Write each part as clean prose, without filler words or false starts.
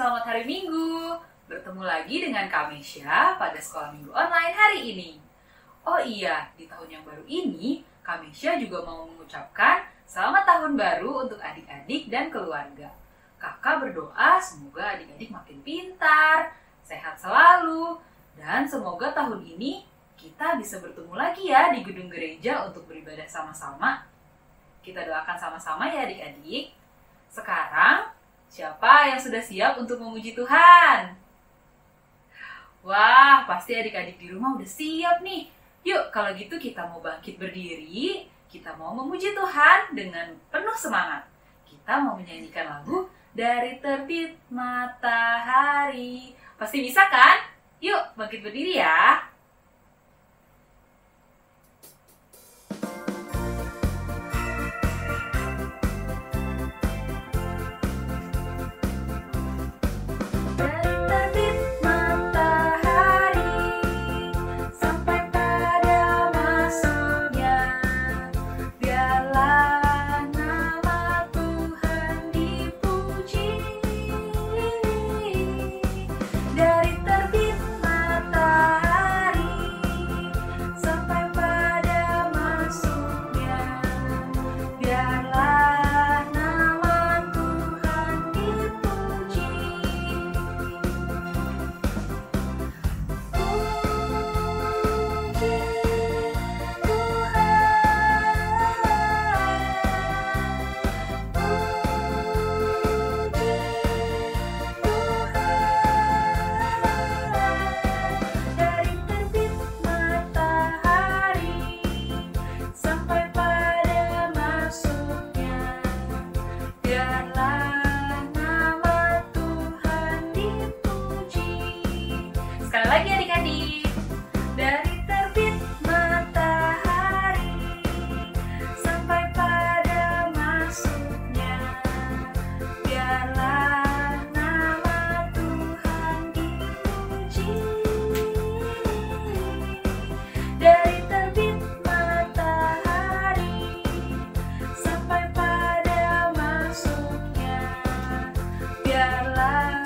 selamat hari Minggu. Bertemu lagi dengan Kamesha pada Sekolah Minggu Online hari ini. Oh iya, di tahun yang baru ini, Kamesha juga mau mengucapkan selamat tahun baru untuk adik-adik dan keluarga. Kakak berdoa semoga adik-adik makin pintar, sehat selalu, dan semoga tahun ini kita bisa bertemu lagi ya di gedung gereja untuk beribadah sama-sama. Kita doakan sama-sama ya adik-adik. Sekarang, siapa yang sudah siap untuk memuji Tuhan? Wah, pasti adik-adik di rumah udah siap nih. Yuk, kalau gitu kita mau bangkit berdiri, kita mau memuji Tuhan dengan penuh semangat. Kita mau menyanyikan lagu Dari Terbit Matahari. Pasti bisa kan? Yuk, bangkit berdiri ya. Sekali lagi adik-adik. Dari terbit matahari sampai pada masuknya, biarlah nama Tuhan dipuji. Dari terbit matahari sampai pada masuknya, biarlah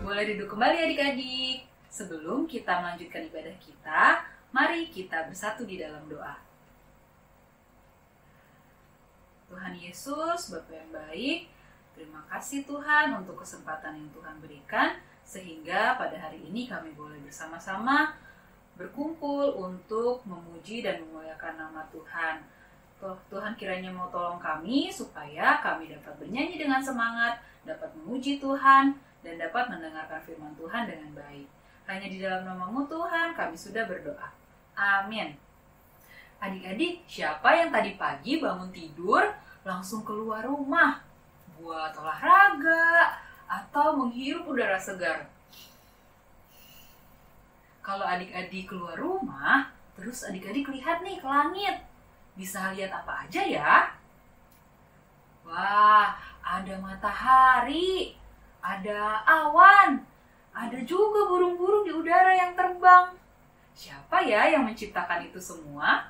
boleh duduk kembali adik-adik. Sebelum kita melanjutkan ibadah kita, mari kita bersatu di dalam doa. Tuhan Yesus, Bapa yang baik, terima kasih Tuhan untuk kesempatan yang Tuhan berikan, sehingga pada hari ini kami boleh bersama-sama berkumpul untuk memuji dan memuliakan nama Tuhan. Tuhan kiranya mau tolong kami supaya kami dapat bernyanyi dengan semangat, dapat memuji Tuhan, dan dapat mendengarkan firman Tuhan dengan baik. Hanya di dalam nama-Mu Tuhan kami sudah berdoa. Amin. Adik-adik, siapa yang tadi pagi bangun tidur langsung keluar rumah buat olahraga atau menghirup udara segar? Kalau adik-adik keluar rumah, terus adik-adik lihat nih ke langit. Bisa lihat apa aja ya? Wah, ada matahari, ada awan, ada juga burung-burung di udara yang terbang. Siapa ya yang menciptakan itu semua?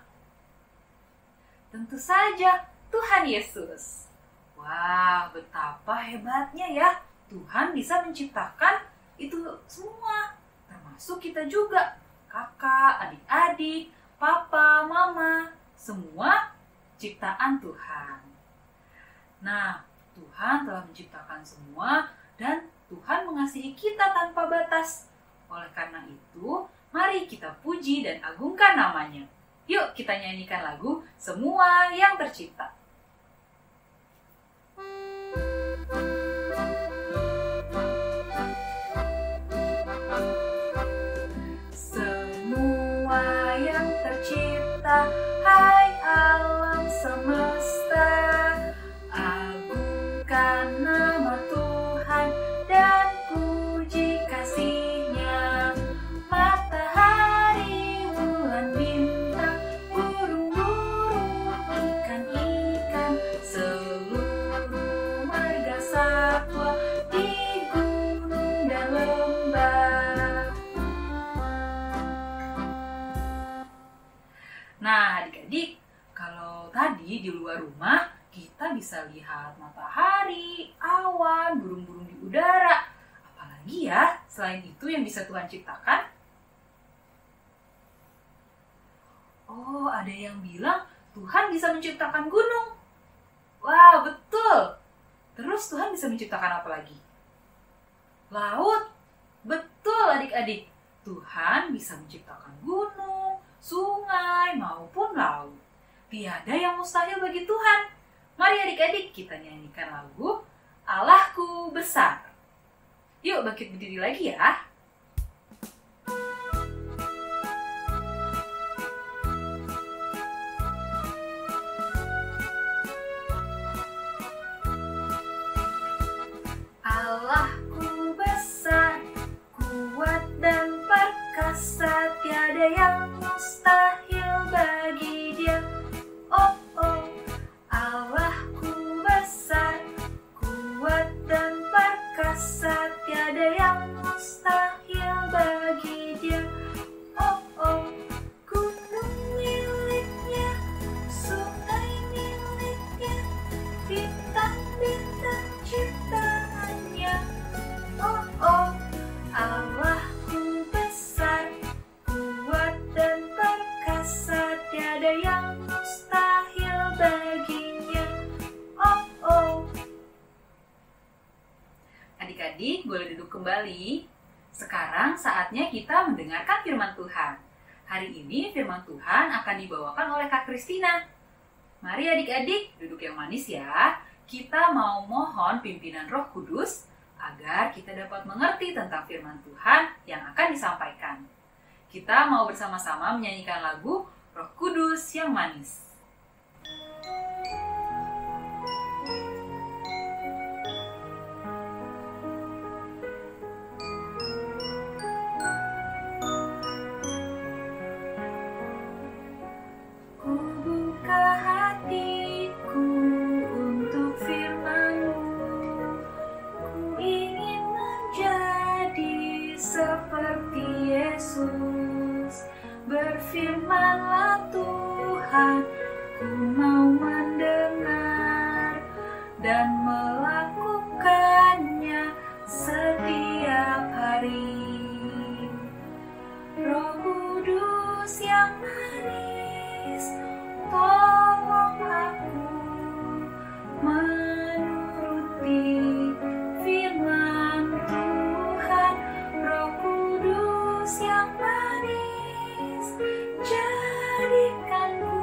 Tentu saja Tuhan Yesus. Wah, betapa hebatnya ya. Tuhan bisa menciptakan itu semua. Termasuk kita juga. Kakak, adik-adik, papa, mama. Semua ciptaan Tuhan. Nah, Tuhan telah menciptakan semua dan Tuhan mengasihi kita tanpa batas. Oleh karena itu, mari kita puji dan agungkan namanya. Yuk kita nyanyikan lagu Semua yang Tercipta. Semua yang tercipta Sucikan nama Tuhan dan puji kasih-Nya. Matahari, bulan, bintang, burung-burung, ikan-ikan, seluruh marga satwa di gunung dan lembah. Nah, adik-adik, kalau tadi di luar rumah kita bisa lihat matahari, awan, burung-burung di udara. Apalagi ya selain itu yang bisa Tuhan ciptakan? Oh, ada yang bilang Tuhan bisa menciptakan gunung. Wah, betul. Terus Tuhan bisa menciptakan apa lagi? Laut. Betul adik-adik. Tuhan bisa menciptakan gunung, sungai, maupun laut. Tiada yang mustahil bagi Tuhan. Mari adik-adik kita nyanyikan lagu Allahku Besar. Yuk bangkit berdiri lagi ya. Allahku besar, kuat dan perkasa, tiada yang mustahil bagi Dia. Oh, oh, Allahku besar, kuat dan perkasa, tiada yang mustahil bagi Dia. Oh, oh, gunung miliknya, sungai miliknya, bintang-bintang ciptaannya. Oh, oh, Allahku besar, kuat dan perkasa, tiada yang mustahil baginya. Oh, oh. Adik-adik boleh duduk kembali. Sekarang saatnya kita mendengarkan firman Tuhan. Hari ini firman Tuhan akan dibawakan oleh Kak Kristina. Mari adik-adik duduk yang manis ya. Kita mau mohon pimpinan Roh Kudus agar kita dapat mengerti tentang firman Tuhan yang akan disampaikan. Kita mau bersama-sama menyanyikan lagu Roh Kudus yang manis. Berfirmanlah Tuhan, ku mau mendengar dan melakukannya setiap hari. Roh Kudus yang manis, tolong aku menuruti firman Tuhan. Roh Kudus yang manis, jadikanku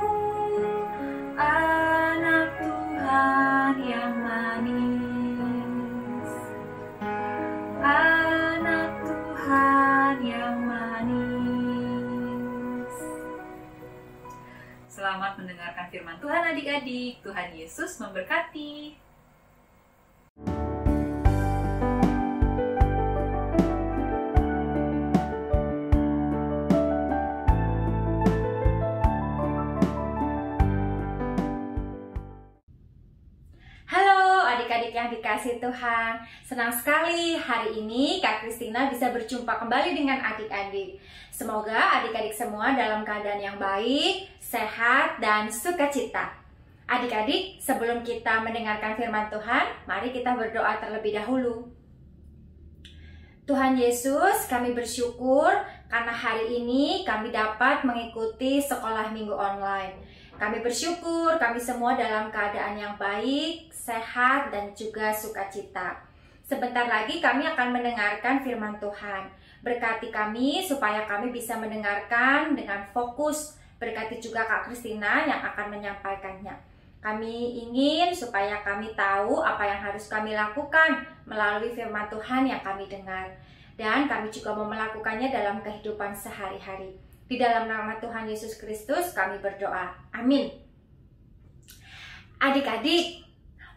anak Tuhan yang manis. Anak Tuhan yang manis. Selamat mendengarkan firman Tuhan adik-adik. Tuhan Yesus memberkati. Adik-adik yang dikasih Tuhan, senang sekali hari ini Kak Kristina bisa berjumpa kembali dengan adik-adik. Semoga adik-adik semua dalam keadaan yang baik, sehat, dan sukacita. Adik-adik, sebelum kita mendengarkan firman Tuhan, mari kita berdoa terlebih dahulu. Tuhan Yesus, kami bersyukur karena hari ini kami dapat mengikuti sekolah minggu online. Kami bersyukur kami semua dalam keadaan yang baik, sehat, dan juga sukacita. Sebentar lagi kami akan mendengarkan firman Tuhan. Berkati kami supaya kami bisa mendengarkan dengan fokus. Berkati juga Kak Kristina yang akan menyampaikannya. Kami ingin supaya kami tahu apa yang harus kami lakukan melalui firman Tuhan yang kami dengar. Dan kami juga mau melakukannya dalam kehidupan sehari-hari. Di dalam nama Tuhan Yesus Kristus kami berdoa. Amin. Adik-adik,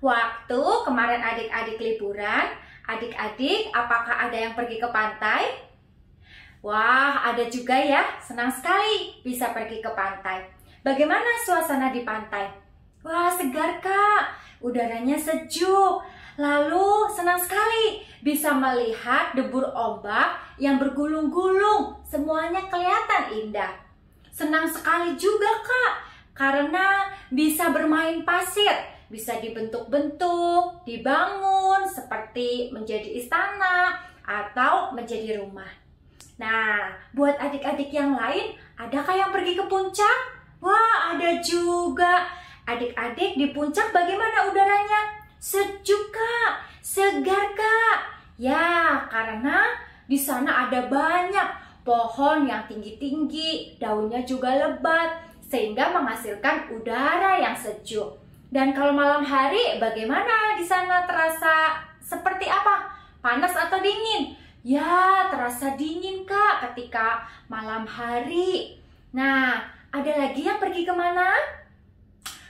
Waktu kemarin adik-adik liburan, adik-adik apakah ada yang pergi ke pantai? Wah, ada juga ya. Senang sekali bisa pergi ke pantai. Bagaimana suasana di pantai? Wah, segar Kak. Udaranya sejuk. Lalu senang sekali bisa melihat debur ombak yang bergulung-gulung. Semuanya kelihatan indah. Senang sekali juga Kak, karena bisa bermain pasir. Bisa dibentuk-bentuk, dibangun seperti menjadi istana atau menjadi rumah. Nah, buat adik-adik yang lain, adakah yang pergi ke puncak? Wah, ada juga. Adik-adik di puncak bagaimana udaranya? Sejuk Kak, segar Kak. Ya, karena di sana ada banyak pohon yang tinggi-tinggi, daunnya juga lebat, sehingga menghasilkan udara yang sejuk. Dan kalau malam hari, bagaimana di sana terasa seperti apa? Panas atau dingin? Ya, terasa dingin Kak ketika malam hari. Nah, ada lagi yang pergi kemana?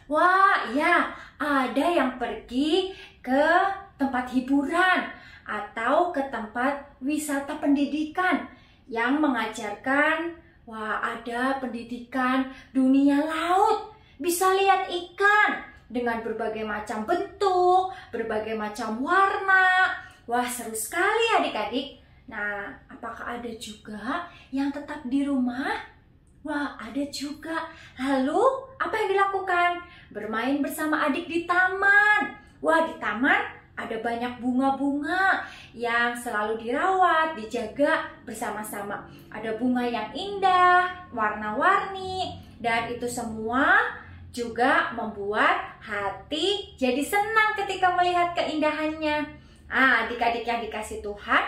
Wah, ya, ada yang pergi ke tempat hiburan atau ke tempat wisata pendidikan yang mengajarkan, wah, ada pendidikan dunia laut. Bisa lihat ikan dengan berbagai macam bentuk, berbagai macam warna. Wah, seru sekali adik-adik. Nah, apakah ada juga yang tetap di rumah? Wah, ada juga. Lalu, apa yang dilakukan? Bermain bersama adik di taman. Wah, di taman ada banyak bunga-bunga yang selalu dirawat, dijaga bersama-sama. Ada bunga yang indah, warna-warni, dan itu semua juga membuat hati jadi senang ketika melihat keindahannya. Adik-adik yang dikasih Tuhan,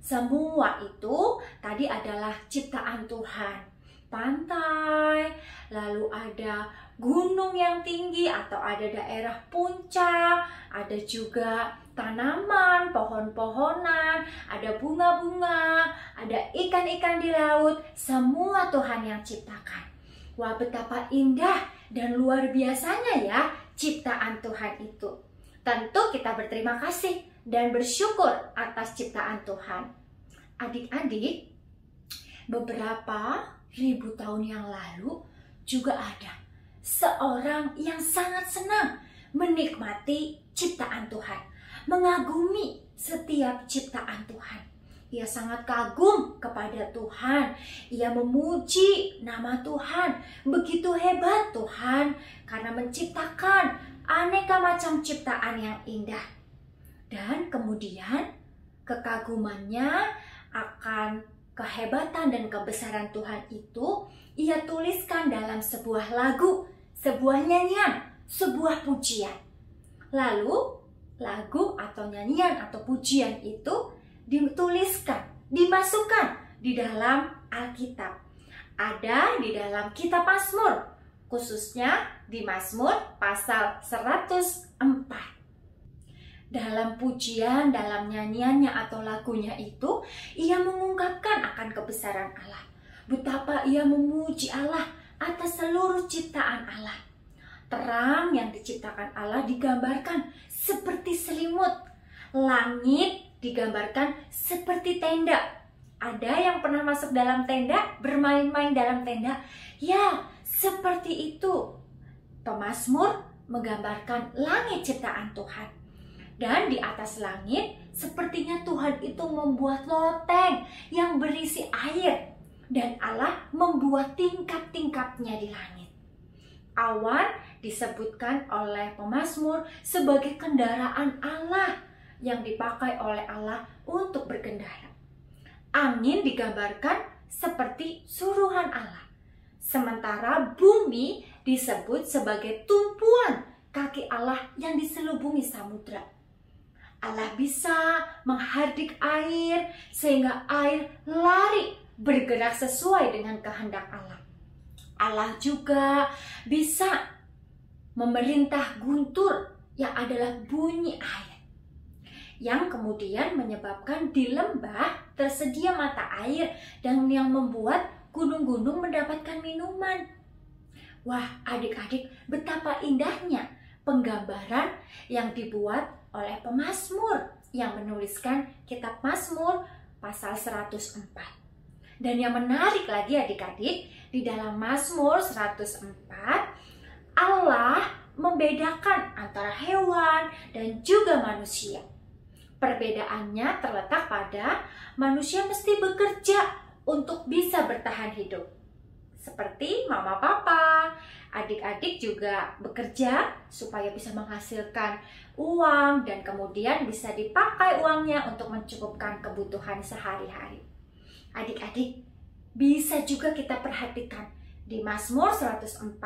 semua itu tadi adalah ciptaan Tuhan. Pantai, lalu ada gunung yang tinggi atau ada daerah puncak, ada juga tanaman, pohon-pohonan, ada bunga-bunga, ada ikan-ikan di laut, semua Tuhan yang ciptakan. Wah, betapa indah dan luar biasanya ya ciptaan Tuhan itu. Tentu kita berterima kasih dan bersyukur atas ciptaan Tuhan. Adik-adik, beberapa ribu tahun yang lalu juga ada seorang yang sangat senang menikmati ciptaan Tuhan, mengagumi setiap ciptaan Tuhan. Ia sangat kagum kepada Tuhan. Ia memuji nama Tuhan. Begitu hebat Tuhan karena menciptakan aneka macam ciptaan yang indah. Dan kemudian kekagumannya akan kehebatan dan kebesaran Tuhan itu ia tuliskan dalam sebuah lagu, sebuah nyanyian, sebuah pujian. Lalu lagu atau nyanyian atau pujian itu dituliskan, dimasukkan di dalam Alkitab. Ada di dalam kitab Mazmur, khususnya di Mazmur pasal 104. Dalam pujian, dalam nyanyiannya atau lagunya itu, ia mengungkapkan akan kebesaran Allah. Betapa ia memuji Allah atas seluruh ciptaan Allah. Terang yang diciptakan Allah digambarkan seperti selimut. Langit digambarkan seperti tenda. Ada yang pernah masuk dalam tenda, bermain-main dalam tenda? Ya, seperti itu. Pemazmur menggambarkan langit ciptaan Tuhan. Dan di atas langit, sepertinya Tuhan itu membuat loteng yang berisi air. Dan Allah membuat tingkap-tingkapnya di langit. Awan disebutkan oleh pemazmur sebagai kendaraan Allah yang dipakai oleh Allah untuk berkendara. Angin digambarkan seperti suruhan Allah. Sementara bumi disebut sebagai tumpuan kaki Allah yang diselubungi samudra. Allah bisa menghardik air sehingga air lari bergerak sesuai dengan kehendak Allah. Allah juga bisa memerintah guntur yang adalah bunyi air, yang kemudian menyebabkan di lembah tersedia mata air dan yang membuat gunung-gunung mendapatkan minuman. Wah, adik-adik, betapa indahnya penggambaran yang dibuat oleh pemazmur yang menuliskan kitab Mazmur pasal 104. Dan yang menarik lagi adik-adik, di dalam Mazmur 104, Allah membedakan antara hewan dan juga manusia. Perbedaannya terletak pada manusia mesti bekerja untuk bisa bertahan hidup. Seperti mama papa, adik-adik juga bekerja supaya bisa menghasilkan uang dan kemudian bisa dipakai uangnya untuk mencukupkan kebutuhan sehari-hari. Adik-adik, bisa juga kita perhatikan di Mazmur 104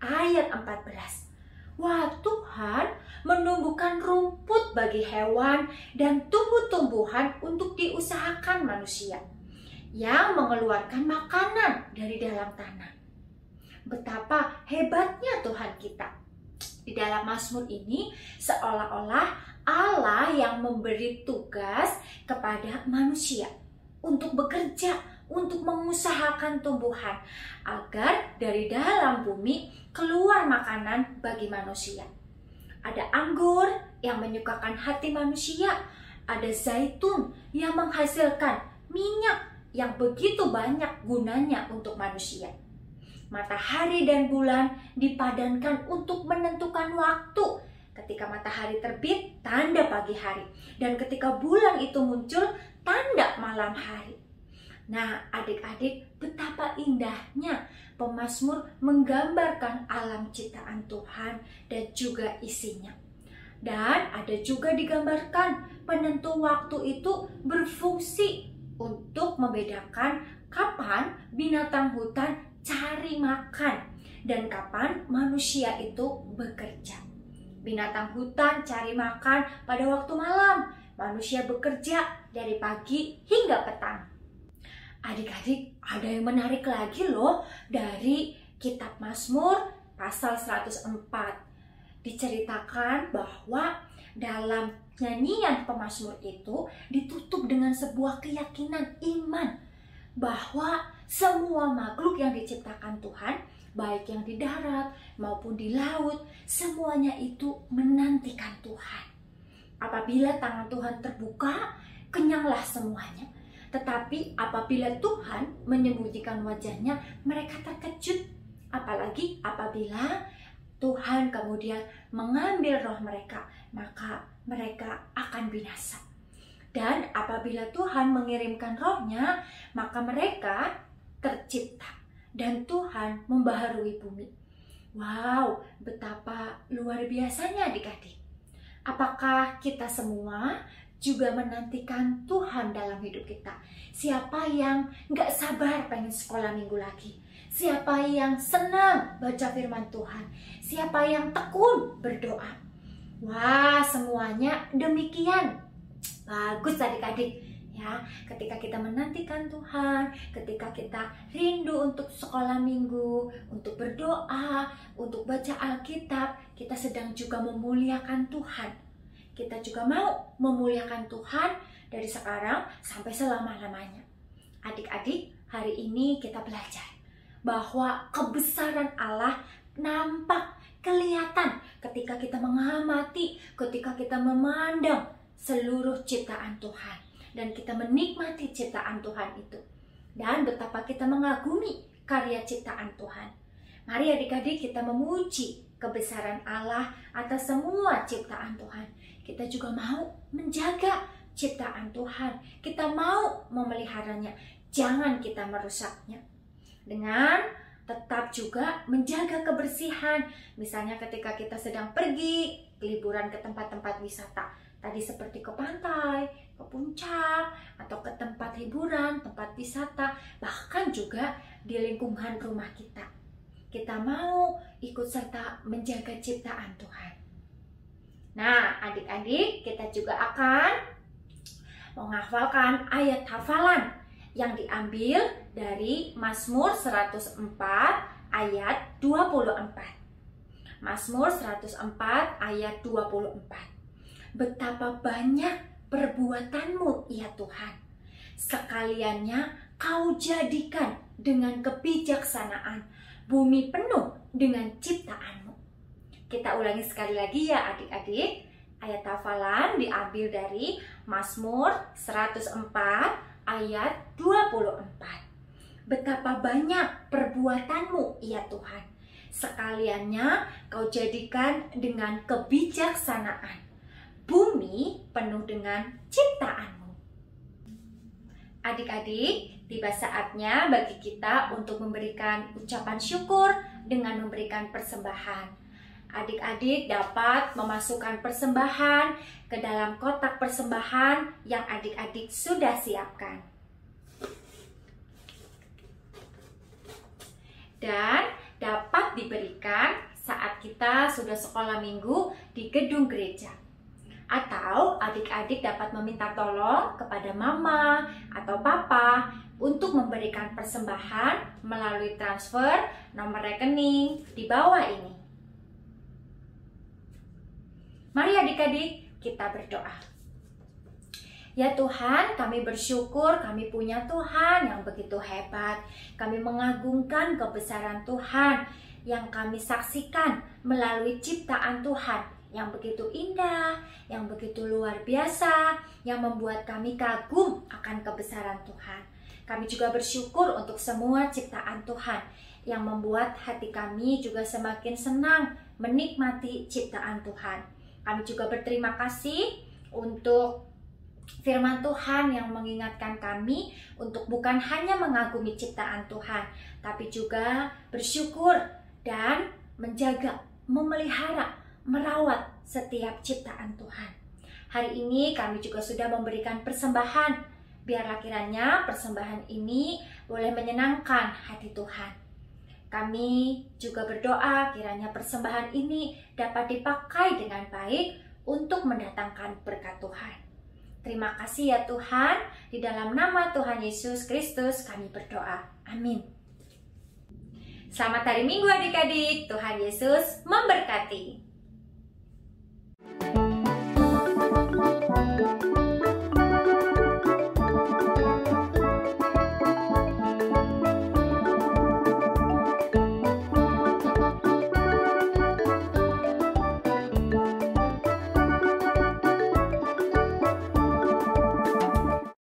ayat 14. Wah, Tuhan menumbuhkan rumput bagi hewan dan tumbuh-tumbuhan untuk diusahakan manusia yang mengeluarkan makanan dari dalam tanah. Betapa hebatnya Tuhan kita. Di dalam Mazmur ini seolah-olah Allah yang memberi tugas kepada manusia untuk bekerja, untuk mengusahakan tumbuhan agar dari dalam bumi keluar makanan bagi manusia. Ada anggur yang menyukakan hati manusia, ada zaitun yang menghasilkan minyak yang begitu banyak gunanya untuk manusia. Matahari dan bulan dipadankan untuk menentukan waktu. Ketika matahari terbit, tanda pagi hari. Dan ketika bulan itu muncul, tanda malam hari. Nah, adik-adik, betapa indahnya pemazmur menggambarkan alam ciptaan Tuhan dan juga isinya. Dan ada juga digambarkan penentu waktu itu berfungsi untuk membedakan kapan binatang hutan cari makan dan kapan manusia itu bekerja. Binatang hutan cari makan pada waktu malam, manusia bekerja dari pagi hingga petang. Adik-adik, ada yang menarik lagi loh dari kitab Mazmur pasal 104. Diceritakan bahwa dalam nyanyian pemazmur itu ditutup dengan sebuah keyakinan iman bahwa semua makhluk yang diciptakan Tuhan, baik yang di darat maupun di laut, semuanya itu menantikan Tuhan. Apabila tangan Tuhan terbuka, kenyanglah semuanya. Tetapi apabila Tuhan menyembunyikan wajahnya, mereka terkejut. Apalagi apabila Tuhan kemudian mengambil roh mereka, maka mereka akan binasa. Dan apabila Tuhan mengirimkan rohnya, maka mereka tercipta dan Tuhan membaharui bumi. Wow, betapa luar biasanya adik-adik. Apakah kita semua juga menantikan Tuhan dalam hidup kita? Siapa yang gak sabar pengen sekolah minggu lagi? Siapa yang senang baca firman Tuhan? Siapa yang tekun berdoa? Wah, semuanya demikian. Bagus adik-adik. Ya, ketika kita menantikan Tuhan, ketika kita rindu untuk sekolah minggu, untuk berdoa, untuk baca Alkitab, kita sedang juga memuliakan Tuhan. Kita juga mau memuliakan Tuhan dari sekarang sampai selama-lamanya. Adik-adik, hari ini kita belajar bahwa kebesaran Allah nampak, kelihatan ketika kita mengamati, ketika kita memandang seluruh ciptaan Tuhan. Dan kita menikmati ciptaan Tuhan itu. Dan betapa kita mengagumi karya ciptaan Tuhan. Mari adik-adik kita memuji kebesaran Allah atas semua ciptaan Tuhan. Kita juga mau menjaga ciptaan Tuhan. Kita mau memeliharanya. Jangan kita merusaknya. Dengan tetap juga menjaga kebersihan. Misalnya ketika kita sedang pergi liburan ke tempat-tempat wisata. Tadi seperti ke pantai, ke puncak, atau ke tempat hiburan, tempat wisata, bahkan juga di lingkungan rumah kita. Kita mau ikut serta menjaga ciptaan Tuhan. Nah, adik-adik, kita juga akan menghafalkan ayat hafalan yang diambil dari Mazmur 104 ayat 24. Mazmur 104 ayat 24. Betapa banyak perbuatanmu, ya Tuhan. Sekaliannya kau jadikan dengan kebijaksanaan. Bumi penuh dengan ciptaanmu. Kita ulangi sekali lagi ya adik-adik. Ayat hafalan diambil dari Mazmur 104 ayat 24. Betapa banyak perbuatanmu ya Tuhan. Sekaliannya kau jadikan dengan kebijaksanaan. Bumi penuh dengan ciptaanmu. Adik-adik, tiba saatnya bagi kita untuk memberikan ucapan syukur dengan memberikan persembahan. Adik-adik dapat memasukkan persembahan ke dalam kotak persembahan yang adik-adik sudah siapkan. Dan dapat diberikan saat kita sudah sekolah minggu di gedung gereja. Atau adik-adik dapat meminta tolong kepada mama atau papa untuk memberikan persembahan melalui transfer nomor rekening di bawah ini. Mari adik-adik kita berdoa. Ya Tuhan, kami bersyukur kami punya Tuhan yang begitu hebat. Kami mengagungkan kebesaran Tuhan yang kami saksikan melalui ciptaan Tuhan yang begitu indah, yang begitu luar biasa, yang membuat kami kagum akan kebesaran Tuhan. Kami juga bersyukur untuk semua ciptaan Tuhan yang membuat hati kami juga semakin senang menikmati ciptaan Tuhan. Kami juga berterima kasih untuk firman Tuhan yang mengingatkan kami untuk bukan hanya mengagumi ciptaan Tuhan, tapi juga bersyukur dan menjaga, memelihara, merawat setiap ciptaan Tuhan. Hari ini kami juga sudah memberikan persembahan. Biarlah kiranya persembahan ini boleh menyenangkan hati Tuhan. Kami juga berdoa kiranya persembahan ini dapat dipakai dengan baik untuk mendatangkan berkat Tuhan. Terima kasih ya Tuhan, di dalam nama Tuhan Yesus Kristus kami berdoa. Amin. Selamat hari Minggu adik-adik, Tuhan Yesus memberkati.